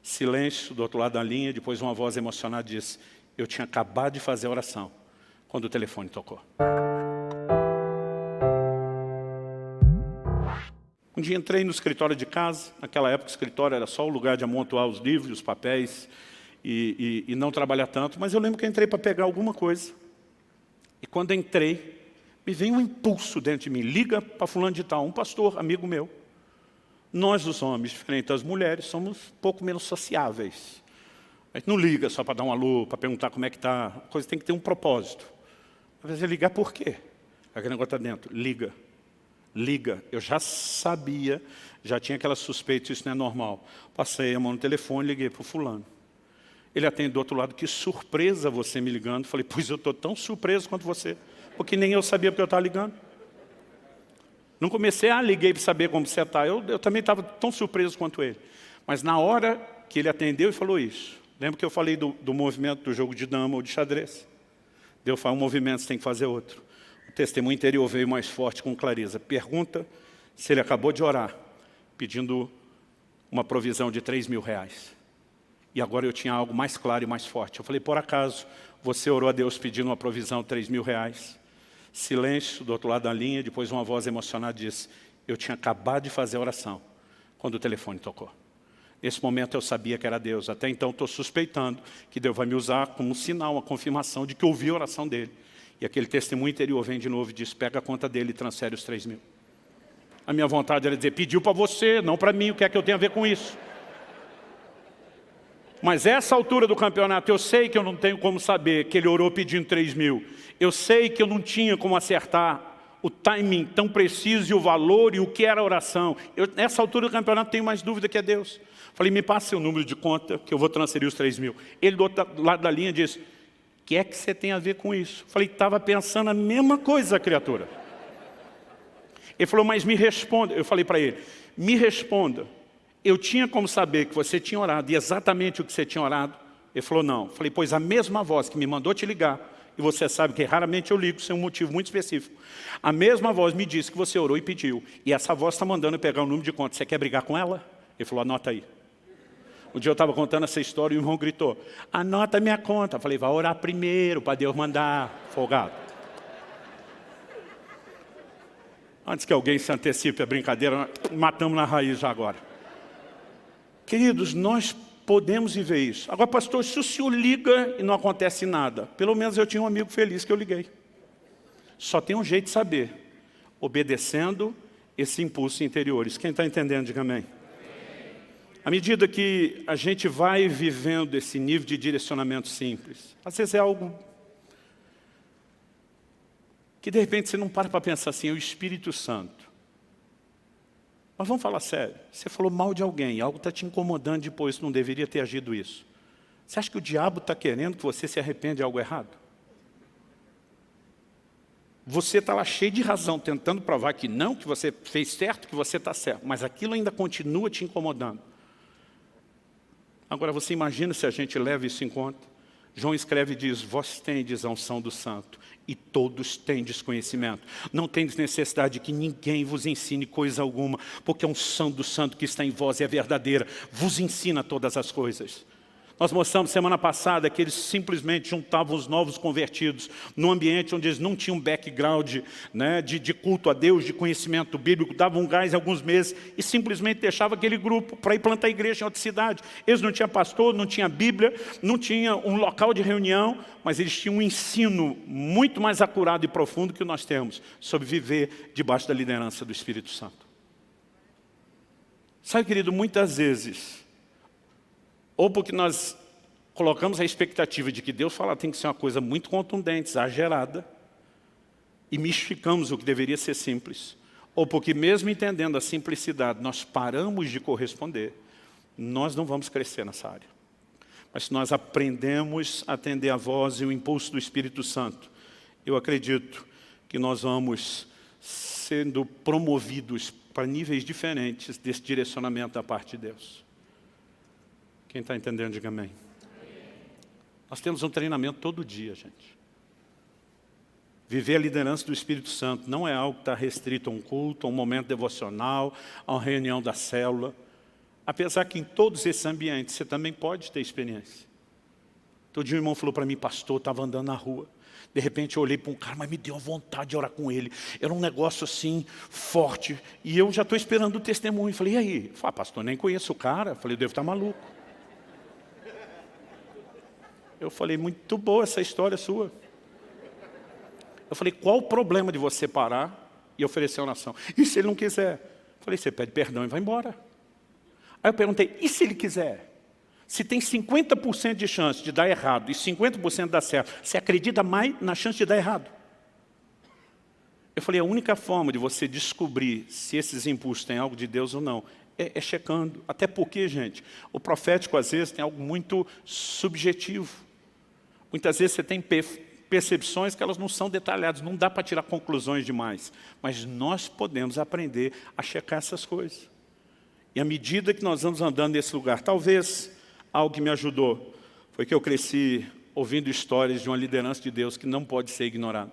Silêncio do outro lado da linha, depois uma voz emocionada disse: eu tinha acabado de fazer a oração quando o telefone tocou. Um dia entrei no escritório de casa. Naquela época o escritório era só o lugar de amontoar os livros, os papéis e não trabalhar tanto. Mas eu lembro que eu entrei para pegar alguma coisa. E quando entrei, me veio um impulso dentro de mim: liga para fulano de tal, um pastor, amigo meu. Nós, os homens, diferente das mulheres, somos um pouco menos sociáveis. A gente não liga só para dar um alô, para perguntar como é que está. A coisa tem que ter um propósito. Às vezes é ligar por quê? Aquele negócio está dentro. Liga. Liga. Eu já sabia, já tinha aquela suspeita, isso não é normal. Passei a mão no telefone e liguei para o fulano. Ele atende do outro lado: que surpresa você me ligando. Falei: pois eu estou tão surpreso quanto você, porque nem eu sabia porque eu estava ligando. Não comecei, liguei para saber como você está. Eu também estava tão surpreso quanto ele. Mas na hora que ele atendeu e falou isso, lembra que eu falei do movimento do jogo de dama ou de xadrez? Deus fala um movimento, você tem que fazer outro. O testemunho interior veio mais forte com clareza. Pergunta se ele acabou de orar, pedindo uma provisão de 3 mil reais. E agora eu tinha algo mais claro e mais forte. Eu falei: por acaso você orou a Deus pedindo uma provisão de 3 mil reais? Silêncio do outro lado da linha, depois uma voz emocionada disse: eu tinha acabado de fazer a oração quando o telefone tocou. Nesse momento eu sabia que era Deus. Até então estou suspeitando que Deus vai me usar como um sinal, uma confirmação de que ouvi a oração dele. E aquele testemunho interior vem de novo e diz: pega a conta dele e transfere os 3 mil. A minha vontade era dizer: pediu para você, não para mim, o que é que eu tenho a ver com isso? Mas essa altura do campeonato, eu sei que eu não tenho como saber que ele orou pedindo 3 mil. Eu sei que eu não tinha como acertar o timing tão preciso e o valor e o que era a oração. Nessa altura do campeonato, tenho mais dúvida que é Deus. Falei: me passe seu número de conta que eu vou transferir os 3 mil. Ele do outro lado da linha disse: o que é que você tem a ver com isso? Falei: estava pensando a mesma coisa, criatura. Ele falou: mas me responda. Eu falei para ele: me responda. Eu tinha como saber que você tinha orado e exatamente o que você tinha orado? Ele falou: não. Falei: pois a mesma voz que me mandou te ligar, e você sabe que raramente eu ligo sem um motivo muito específico, a mesma voz me disse que você orou e pediu, e essa voz está mandando eu pegar o número de conta. Você quer brigar com ela? Ele falou: anota aí. Um dia eu estava contando essa história e o irmão gritou: anota minha conta. Eu falei: vai orar primeiro para Deus mandar, folgado. Antes que alguém se antecipe a brincadeira, matamos na raiz já agora. Queridos, nós podemos viver isso. Agora, pastor, se o senhor liga e não acontece nada, pelo menos eu tinha um amigo feliz que eu liguei. Só tem um jeito de saber: obedecendo esse impulso interiores. Quem está entendendo, diga amém. À medida que a gente vai vivendo esse nível de direcionamento simples, às vezes é algo que de repente você não para pensar assim: é o Espírito Santo. Mas vamos falar sério, você falou mal de alguém, algo está te incomodando depois, não deveria ter agido isso. Você acha que o diabo está querendo que você se arrependa de algo errado? Você está lá cheio de razão, tentando provar que não, que você fez certo, que você está certo, mas aquilo ainda continua te incomodando. Agora você imagina se a gente leva isso em conta. João escreve e diz: vós tendes a unção do santo, e todos tendes conhecimento. Não tendes necessidade de que ninguém vos ensine coisa alguma, porque a unção do santo que está em vós é verdadeira, vos ensina todas as coisas. Nós mostramos semana passada que eles simplesmente juntavam os novos convertidos num ambiente onde eles não tinham background, né, de culto a Deus, de conhecimento bíblico, davam um gás alguns meses e simplesmente deixavam aquele grupo para ir plantar igreja em outra cidade. Eles não tinham pastor, não tinham Bíblia, não tinham um local de reunião, mas eles tinham um ensino muito mais acurado e profundo que nós temos sobre viver debaixo da liderança do Espírito Santo. Sabe, querido, muitas vezes, ou porque nós colocamos a expectativa de que Deus fala tem que ser uma coisa muito contundente, exagerada, e mistificamos o que deveria ser simples, ou porque mesmo entendendo a simplicidade, nós paramos de corresponder, nós não vamos crescer nessa área. Mas se nós aprendemos a atender a voz e o impulso do Espírito Santo, eu acredito que nós vamos sendo promovidos para níveis diferentes desse direcionamento da parte de Deus. Quem está entendendo, diga amém. Nós temos um treinamento todo dia, gente. Viver a liderança do Espírito Santo não é algo que está restrito a um culto, a um momento devocional, a uma reunião da célula. Apesar que em todos esses ambientes você também pode ter experiência. Todo dia um irmão falou para mim, pastor, estava andando na rua. De repente eu olhei para um cara, mas me deu a vontade de orar com ele. Era um negócio assim, forte. E eu já estou esperando o testemunho. Falei, e aí? Falei, pastor, nem conheço o cara. Falei, eu devo estar maluco. Eu falei, muito boa essa história sua. Eu falei, qual o problema de você parar e oferecer uma oração? E se ele não quiser? Eu falei, você pede perdão e vai embora. Aí eu perguntei, e se ele quiser? Se tem 50% de chance de dar errado e 50% dar certo, você acredita mais na chance de dar errado? Eu falei, a única forma de você descobrir se esses impulsos têm algo de Deus ou não, é checando. Até porque, gente, o profético às vezes tem algo muito subjetivo. Muitas vezes você tem percepções que elas não são detalhadas, não dá para tirar conclusões demais. Mas nós podemos aprender a checar essas coisas. E à medida que nós vamos andando nesse lugar, talvez algo que me ajudou foi que eu cresci ouvindo histórias de uma liderança de Deus que não pode ser ignorada.